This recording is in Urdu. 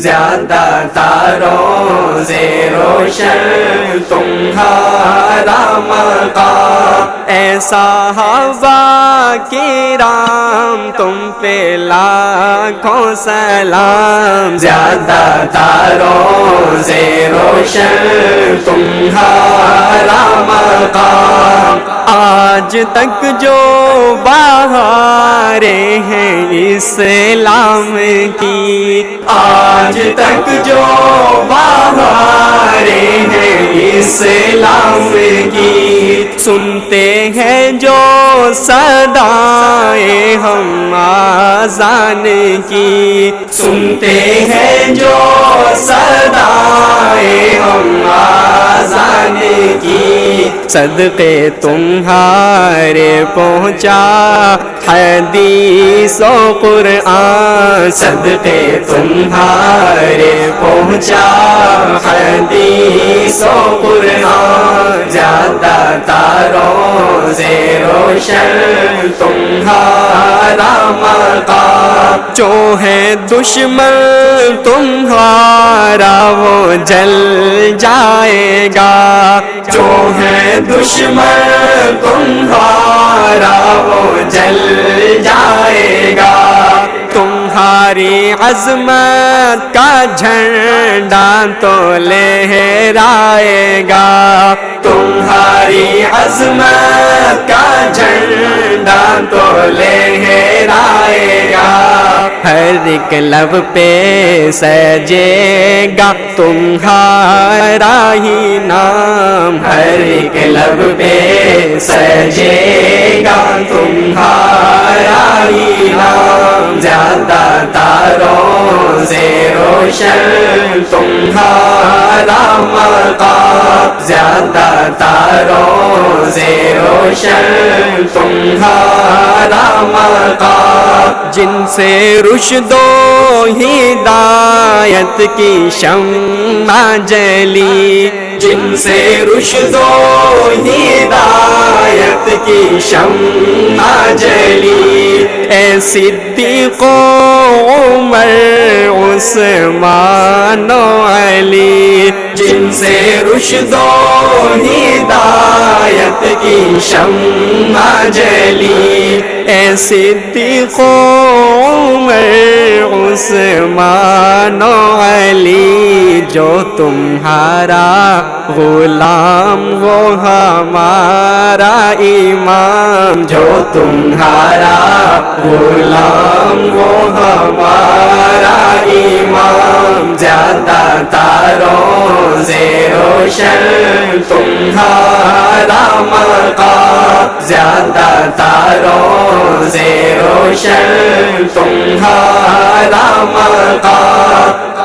زیادہ تاروں سے روشن تمہارا مقام، اے صحابہ کرام تم پہ لاکھوں سلام، زیادہ تاروں سے روشن تمہارا مقام، آج تک جو بہاریں ہیں اسلام کی، آج تک جو بہاریں ہیں اسلام کی، سنتے ہیں جو صدائیں ہم اذان کی، سنتے ہیں جو صدائیں ہم اذان کی، صدقے تمہارے پہنچا حدیث و قرآن، صدقے تمہارے پہنچا حدیث و قرآن، زیادہ تاروں سے روشن تمہارا مقام، جو ہے دشمن تمہارا وہ جل جائے گا، جو ہے دشمن تمہارا وہ جل جائے گا، تمہاری عظمت کا جھنڈا تو لہرائے گا، تمہاری عظمت کا جھنڈا تو لہرائے گا، ہر ایک لب پہ سجے گا تمہارا ہی نام، ہر ایک لب پہ سجے گا تمہارا ہی نام، زیادہ تاروں سے روشن تمہارا مقام، زیادہ تاروں سے روشن تمہارا مقام، جن سے رشد و ہدایت کی شمع جلی، جن سے رشد و ہدایت کی شمع جلی، اے صدیق و عمر عثمان و علی، جن سے رشد و ہدایت کی شمع جلی، اے صدیق و عمر عثمان و علی، جو تمہارا غلام وہ ہمارا امام، جو تمہارا غلام وہ ہمارا امام، زیادہ تاروں سے روشن تمہارا مقام، زیادہ تاروں سے روشن تمہارا مقام،